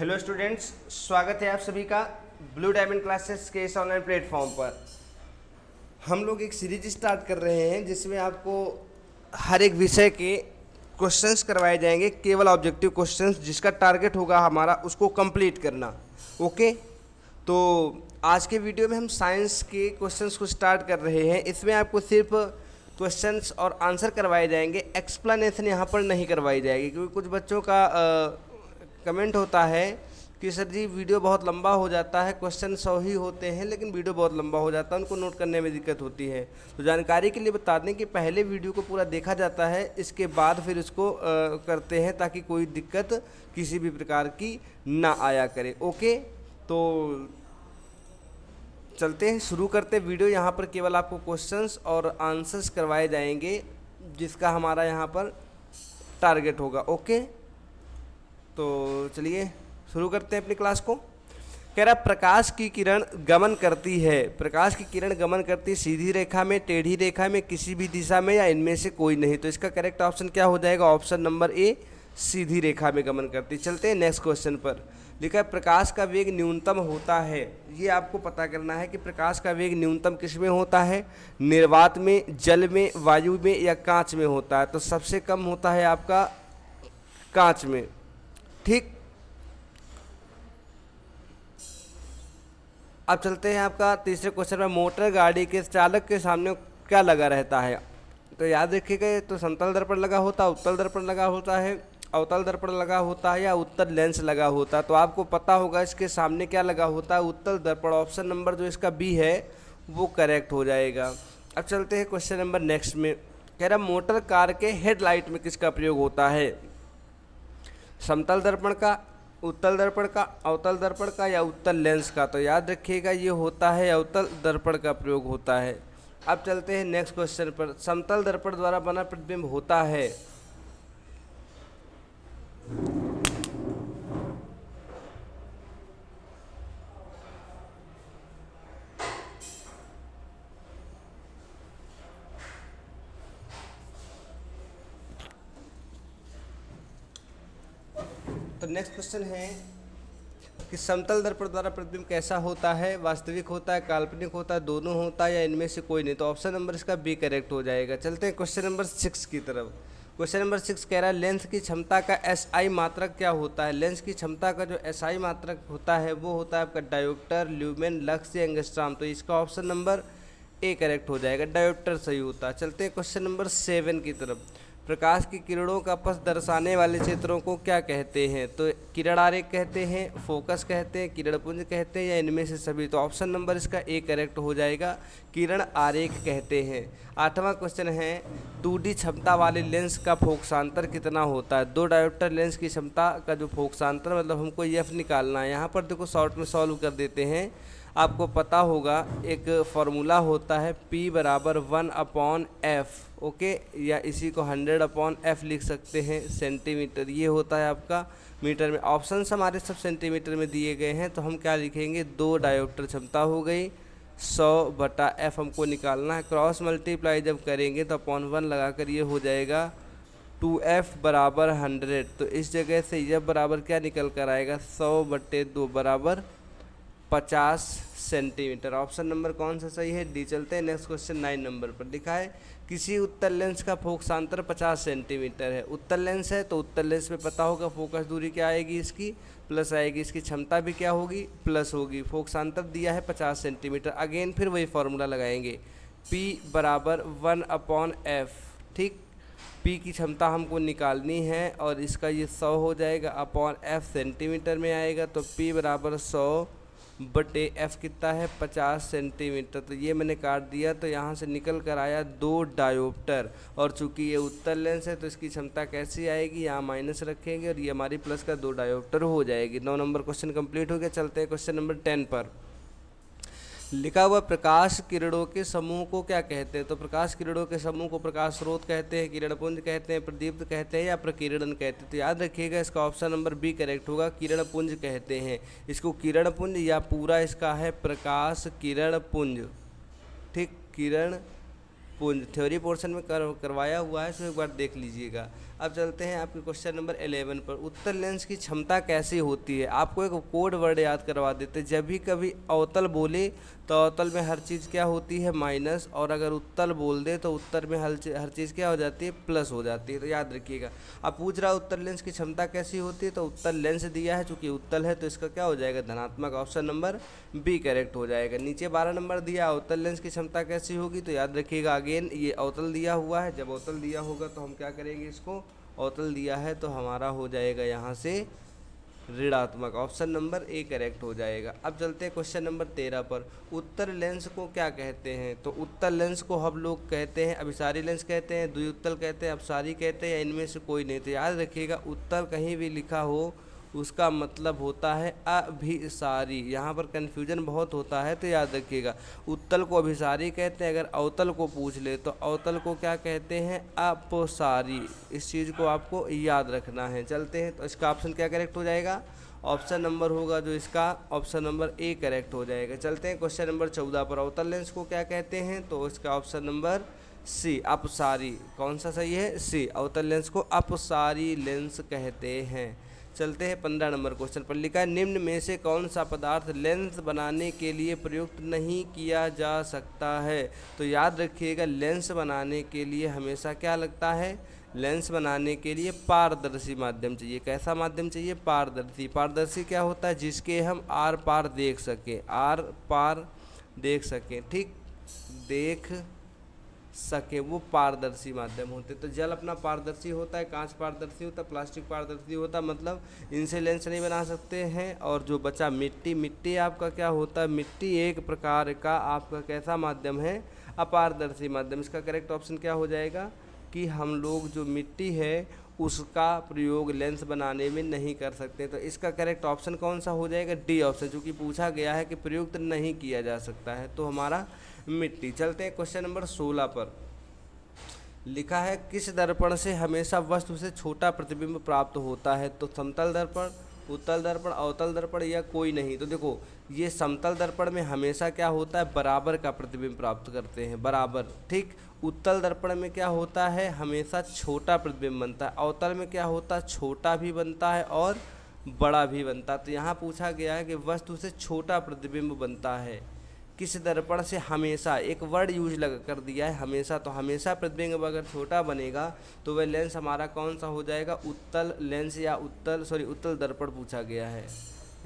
Hello students, स्वागत है आप सभी का ब्लू डायमंड क्लासेस के इस ऑनलाइन प्लेटफॉर्म पर। हम लोग एक सीरीज स्टार्ट कर रहे हैं जिसमें आपको हर एक विषय के क्वेश्चंस करवाए जाएंगे, केवल ऑब्जेक्टिव क्वेश्चंस, जिसका टारगेट होगा हमारा उसको कंप्लीट करना। ओके, तो आज के वीडियो में हम साइंस के क्वेश्चंस को स्टार्ट कर रहे हैं। इसमें आपको सिर्फ क्वेश्चंस और आंसर करवाए जाएंगे, एक्सप्लेनेशन यहाँ पर नहीं करवाई जाएगी, क्योंकि कुछ बच्चों का कमेंट होता है कि सर जी वीडियो बहुत लंबा हो जाता है, क्वेश्चन 100 ही होते हैं लेकिन वीडियो बहुत लंबा हो जाता है, उनको नोट करने में दिक्कत होती है। तो जानकारी के लिए बता दें कि पहले वीडियो को पूरा देखा जाता है, इसके बाद फिर इसको करते हैं ताकि कोई दिक्कत किसी भी प्रकार की ना आया करे। ओके, तो चलते हैं, शुरू करते हैं वीडियो। यहाँ पर केवल आपको क्वेश्चंस और आंसर्स करवाए जाएंगे जिसका हमारा यहाँ पर टारगेट होगा। ओके, तो चलिए शुरू करते हैं अपनी क्लास को। कह रहा प्रकाश की किरण गमन करती है, प्रकाश की किरण गमन करती है सीधी रेखा में, टेढ़ी रेखा में, किसी भी दिशा में, या इनमें से कोई नहीं। तो इसका करेक्ट ऑप्शन क्या हो जाएगा? ऑप्शन नंबर ए, सीधी रेखा में गमन करती। चलते हैं नेक्स्ट क्वेश्चन पर। लिखा है प्रकाश का वेग न्यूनतम होता है। ये आपको पता करना है कि प्रकाश का वेग न्यूनतम किस में होता है? निर्वात में, जल में, वायु में, या कांच में होता है? तो सबसे कम होता है आपका कांच में। ठीक, अब चलते हैं आपका तीसरे क्वेश्चन में। मोटर गाड़ी के चालक के सामने क्या लगा रहता है? तो याद रखिएगा, तो समतल दर्पण लगा होता है, उत्तल दर्पण लगा होता है, अवतल दर्पण लगा होता है, या उत्तल लेंस लगा होता है। तो आपको पता होगा इसके सामने क्या लगा होता है, उत्तल दर्पण। ऑप्शन नंबर जो इसका बी है वो करेक्ट हो जाएगा। अब चलते हैं क्वेश्चन नंबर नेक्स्ट में। कह रहा मोटर कार के हेडलाइट में किसका प्रयोग होता है? समतल दर्पण का, उत्तल दर्पण का, अवतल दर्पण का, या उत्तल लेंस का? तो याद रखिएगा ये होता है अवतल दर्पण का प्रयोग होता है। अब चलते हैं नेक्स्ट क्वेश्चन पर। समतल दर्पण द्वारा बना प्रतिबिंब होता है। तो नेक्स्ट क्वेश्चन है कि समतल दर्पण द्वारा प्रतिबिंब कैसा होता है? वास्तविक होता है, काल्पनिक होता है, दोनों होता है, या इनमें से कोई नहीं? तो ऑप्शन नंबर इसका बी करेक्ट हो जाएगा। चलते हैं क्वेश्चन नंबर 6 की तरफ। क्वेश्चन नंबर 6 कह रहा है लेंस की क्षमता का एसआई मात्रक क्या होता है? लेंस की क्षमता का जो एसआई मात्रक होता है वो होता है आपका डायोप्टर, ल्यूमेन, लक्स, या एंगस्ट्रॉम। तो इसका ऑप्शन नंबर ए करेक्ट हो जाएगा, डायोप्टर सही होता है। चलते हैं क्वेश्चन नंबर 7 की तरफ। प्रकाश की किरणों का पथ दर्शाने वाले क्षेत्रों को क्या कहते हैं? तो किरण आरेख कहते हैं, फोकस कहते हैं, किरणपुंज कहते हैं, या इनमें से सभी? तो ऑप्शन नंबर इसका ए करेक्ट हो जाएगा, किरण आरेख कहते हैं। 8वां क्वेश्चन है 2D क्षमता वाले लेंस का फोकसांतर कितना होता है? 2 डायोप्टर लेंस की क्षमता का जो फोकसांतर, मतलब हमको एफ निकालना है। यहाँ पर देखो शॉर्ट में सॉल्व कर देते हैं। आपको पता होगा एक फार्मूला होता है P बराबर 1/f। ओके, या इसी को 100/f लिख सकते हैं सेंटीमीटर। ये होता है आपका मीटर में। ऑप्शंस हमारे सब सेंटीमीटर में दिए गए हैं, तो हम क्या लिखेंगे? 2 डायोप्टर क्षमता हो गई, 100/f हमको निकालना है। क्रॉस मल्टीप्लाई जब करेंगे तो /1 लगाकर ये हो जाएगा 2f बराबर 100। तो इस जगह से यह बराबर क्या निकल कर आएगा? 100/2 बराबर 50 सेंटीमीटर। ऑप्शन नंबर कौन सा सही है? डी। चलते हैं नेक्स्ट क्वेश्चन 9 नंबर पर। लिखा है किसी उत्तल लेंस का फोकसांतर 50 सेंटीमीटर है। उत्तल लेंस है तो उत्तल लेंस में पता होगा फोकस दूरी क्या आएगी, इसकी प्लस आएगी, इसकी क्षमता भी क्या होगी? प्लस होगी। फोकसांतर दिया है 50 सेंटीमीटर। अगेन फिर वही फार्मूला लगाएंगे, P बराबर 1/f। ठीक, P की क्षमता हमको निकालनी है और इसका ये 100 हो जाएगा, /f सेंटीमीटर में आएगा। तो P बराबर 100/f कितना है? 50 सेंटीमीटर। तो ये मैंने काट दिया, तो यहाँ से निकल कर आया 2 डायोप्टर। और चूंकि ये उत्तल लेंस है तो इसकी क्षमता कैसी आएगी? यहाँ माइनस रखेंगे और ये हमारी प्लस का 2 डायोप्टर हो जाएगी। 9 नंबर क्वेश्चन कंप्लीट हो गया। चलते हैं क्वेश्चन नंबर 10 पर। लिखा हुआ प्रकाश किरणों के समूह को क्या कहते हैं? तो प्रकाश किरणों के समूह को प्रकाश स्रोत कहते हैं, किरणपुंज कहते हैं, प्रदीप्त कहते हैं, या प्रकीर्णन कहते हैं? तो याद रखिएगा इसका ऑप्शन नंबर बी करेक्ट होगा, किरणपुंज कहते हैं इसको। किरणपुंज या पूरा इसका है प्रकाश किरणपुंज। ठीक, किरण थ्योरी पोर्शन में करवाया हुआ है, सो एक बार देख लीजिएगा। अब चलते हैं आपके क्वेश्चन नंबर 11 पर। उत्तल लेंस की क्षमता कैसी होती है? आपको एक कोड वर्ड याद करवा देते हैं। जब भी कभी अवतल बोले तो अवतल में हर चीज़ क्या होती है? माइनस, और अगर उत्तल बोल दे तो उत्तर में हर चीज़ क्या हो जाती है? प्लस हो जाती है। तो याद रखिएगा। अब पूछ रहा है उत्तल लेंस की क्षमता कैसी होती है, तो उत्तल लेंस दिया है, चूंकि उत्तल है तो इसका क्या हो जाएगा? धनात्मक। ऑप्शन नंबर बी करेक्ट हो जाएगा। नीचे 12 नंबर दिया, अवतल लेंस की क्षमता कैसी होगी, तो याद रखिएगा अगेन ये अवतल दिया हुआ है। जब अवतल दिया होगा तो हम क्या करेंगे? इसको अवतल दिया है तो हमारा हो जाएगा यहाँ से ऋणात्मक। ऑप्शन नंबर ए करेक्ट हो जाएगा। अब चलते हैं क्वेश्चन नंबर 13 पर। उत्तल लेंस को क्या कहते हैं? तो उत्तल लेंस को हम लोग कहते हैं अभिसारी लेंस कहते हैं, द्विउत्तल कहते हैं, अपसारी कहते हैं, या इनमें से कोई नहीं। तो याद रखिएगा उत्तल कहीं भी लिखा हो उसका मतलब होता है अभिसारी। यहाँ पर कन्फ्यूजन बहुत होता है, तो याद रखिएगा उत्तल को अभिसारी कहते हैं। अगर अवतल को पूछ ले तो अवतल को क्या कहते हैं? अपसारी। इस चीज़ को आपको याद रखना है। चलते हैं, तो इसका ऑप्शन क्या करेक्ट हो जाएगा? ऑप्शन नंबर होगा जो इसका ऑप्शन नंबर ए करेक्ट हो जाएगा। चलते हैं क्वेश्चन नंबर 14 पर। अवतल लेंस को क्या कहते हैं? तो इसका ऑप्शन नंबर सी अपसारी। कौन सा सही है? सी। अवतल लेंस को अपसारी लेंस कहते हैं। चलते हैं 15 नंबर क्वेश्चन पर। लिखा है निम्न में से कौन सा पदार्थ लेंस बनाने के लिए प्रयुक्त नहीं किया जा सकता है? तो याद रखिएगा लेंस बनाने के लिए हमेशा क्या लगता है? लेंस बनाने के लिए पारदर्शी माध्यम चाहिए। कैसा माध्यम चाहिए? पारदर्शी। पारदर्शी क्या होता है? जिसके हम आर पार देख सकें, आर पार देख सकें, ठीक, देख सके, वो पारदर्शी माध्यम होते। तो जल अपना पारदर्शी होता है, कांच पारदर्शी होता है, प्लास्टिक पारदर्शी होता है, मतलब इनसे लेंस नहीं बना सकते हैं। और जो बचा मिट्टी, मिट्टी आपका क्या होता है? मिट्टी एक प्रकार का आपका कैसा माध्यम है? अपारदर्शी माध्यम। इसका करेक्ट ऑप्शन क्या हो जाएगा कि हम लोग जो मिट्टी है उसका प्रयोग लेंस बनाने में नहीं कर सकते। तो इसका करेक्ट ऑप्शन कौन सा हो जाएगा? डी ऑप्शन, चूँकि पूछा गया है कि प्रयुक्त नहीं किया जा सकता है, तो हमारा मिट्टी। चलते हैं क्वेश्चन नंबर 16 पर। लिखा है किस दर्पण से हमेशा वस्तु से छोटा प्रतिबिंब प्राप्त होता है? तो समतल दर्पण, उत्तल दर्पण, अवतल दर्पण, या कोई नहीं। तो देखो ये समतल दर्पण में हमेशा क्या होता है? बराबर का प्रतिबिंब प्राप्त करते हैं, बराबर, ठीक। उत्तल दर्पण में क्या होता है? हमेशा छोटा प्रतिबिंब बनता है। अवतल में क्या होता है? छोटा भी बनता है और बड़ा भी बनता है। तो यहाँ पूछा गया है कि वस्तु से छोटा प्रतिबिंब बनता है किस दर्पण से? हमेशा, एक वर्ड यूज लगा कर दिया है हमेशा। तो हमेशा प्रतिबिंब अगर छोटा बनेगा तो वह लेंस हमारा कौन सा हो जाएगा? उत्तल लेंस, या उत्तल दर्पण पूछा गया है।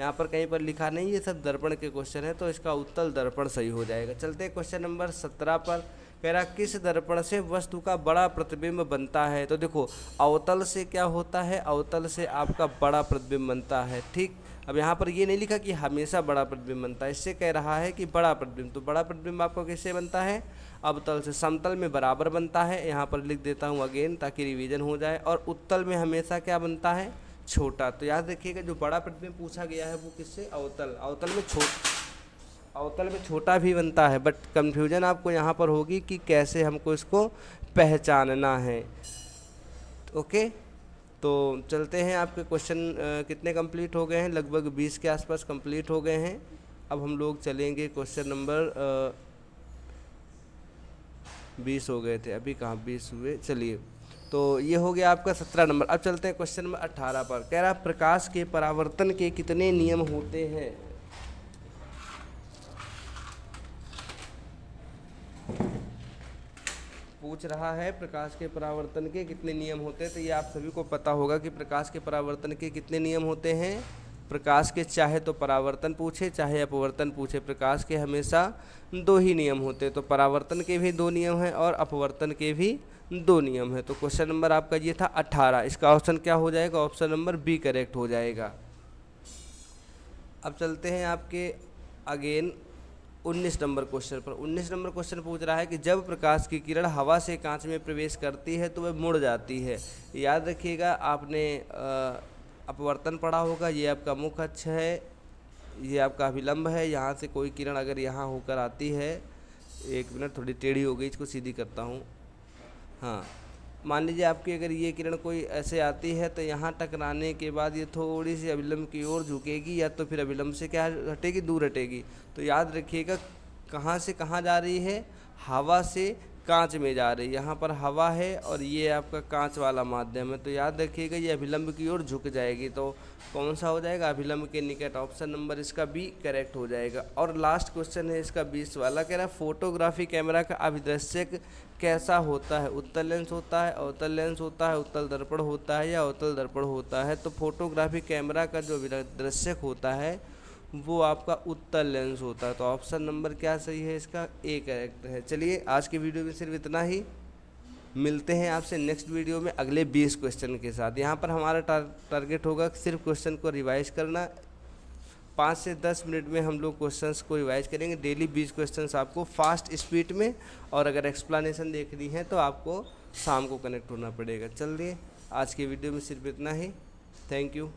यहाँ पर कहीं पर लिखा नहीं, ये सब दर्पण के क्वेश्चन है, तो इसका उत्तल दर्पण सही हो जाएगा। चलते क्वेश्चन नंबर 17 पर। कह रहा किस दर्पण से वस्तु का बड़ा प्रतिबिंब बनता है? तो देखो अवतल से क्या होता है? अवतल से आपका बड़ा प्रतिबिंब बनता है, ठीक। अब यहाँ पर ये नहीं लिखा कि हमेशा बड़ा प्रतिबिंब बनता है, इससे कह रहा है कि बड़ा प्रतिबिंब। तो बड़ा प्रतिबिंब आपको किससे बनता है? अवतल से। समतल में बराबर बनता है, यहाँ पर लिख देता हूँ अगेन ताकि रिवीजन हो जाए। और उत्तल में हमेशा क्या बनता है? छोटा। तो याद रखिएगा जो बड़ा प्रतिबिंब पूछा गया है वो किससे? अवतल। अवतल में छोटा भी बनता है, बट कन्फ्यूजन आपको यहाँ पर होगी कि कैसे हमको इसको पहचानना है। ओके, तो चलते हैं। आपके क्वेश्चन कितने कंप्लीट हो गए हैं? लगभग 20 के आसपास कंप्लीट हो गए हैं। अब हम लोग चलेंगे क्वेश्चन नंबर 20 हो गए थे, अभी कहाँ 20 हुए। चलिए, तो ये हो गया आपका 17 नंबर। अब चलते हैं क्वेश्चन नंबर 18 पर। कह रहा प्रकाश के परावर्तन के कितने नियम होते हैं? पूछ रहा है प्रकाश के परावर्तन के कितने नियम होते हैं। तो ये आप सभी को पता होगा कि प्रकाश के परावर्तन के कितने नियम होते हैं। प्रकाश के चाहे तो परावर्तन पूछे चाहे अपवर्तन पूछे, प्रकाश के हमेशा 2 ही नियम होते हैं। तो परावर्तन के भी 2 नियम हैं और अपवर्तन के भी 2 नियम हैं। तो क्वेश्चन नंबर आपका ये था 18। इसका ऑप्शन क्या हो जाएगा? ऑप्शन नंबर बी करेक्ट हो जाएगा। अब चलते हैं आपके अगेन 19 नंबर क्वेश्चन पर। 19 नंबर क्वेश्चन पूछ रहा है कि जब प्रकाश की किरण हवा से कांच में प्रवेश करती है तो वह मुड़ जाती है। याद रखिएगा, आपने अपवर्तन पढ़ा होगा। ये आपका मुख्य अक्ष है, ये आपका अभिलंब है। यहाँ से कोई किरण अगर यहाँ होकर आती है, 1 मिनट थोड़ी टेढ़ी हो गई, इसको सीधी करता हूँ। हाँ, मान लीजिए आपकी अगर ये किरण कोई ऐसे आती है तो यहाँ टकराने के बाद ये थोड़ी सी अभिलंब की ओर झुकेगी, या तो फिर अभिलंब से क्या हटेगी? दूर हटेगी। तो याद रखिएगा कहाँ से कहाँ जा रही है? हवा से कांच में जा रही है, यहाँ पर हवा है और ये आपका कांच वाला माध्यम है, तो याद रखिएगा ये अभिलंब की ओर झुक जाएगी। तो कौन सा हो जाएगा, अभिलंब के निकट। ऑप्शन नंबर इसका बी करेक्ट हो जाएगा। और लास्ट क्वेश्चन है इसका 20 वाला, कह रहा है फोटोग्राफी कैमरा का अभिदृश्यक कैसा होता है, उत्तल लेंस होता है, अवतल लेंस होता है, उत्तल दर्पण होता है या अवतल दर्पण होता है। तो फोटोग्राफी कैमरा का जो अभिदृश्यक होता है वो आपका उत्तल लेंस होता है। तो ऑप्शन नंबर क्या सही है इसका, ए करेक्ट है। चलिए आज के वीडियो में सिर्फ इतना ही, मिलते हैं आपसे नेक्स्ट वीडियो में अगले 20 क्वेश्चन के साथ। यहाँ पर हमारा टारगेट होगा सिर्फ क्वेश्चन को रिवाइज करना। 5 से 10 मिनट में हम लोग क्वेश्चंस को रिवाइज करेंगे। डेली 20 क्वेश्चंस आपको फास्ट स्पीड में, और अगर एक्सप्लेनेशन देखनी है तो आपको शाम को कनेक्ट होना पड़ेगा। चलिए आज के वीडियो में सिर्फ इतना ही। Thank you.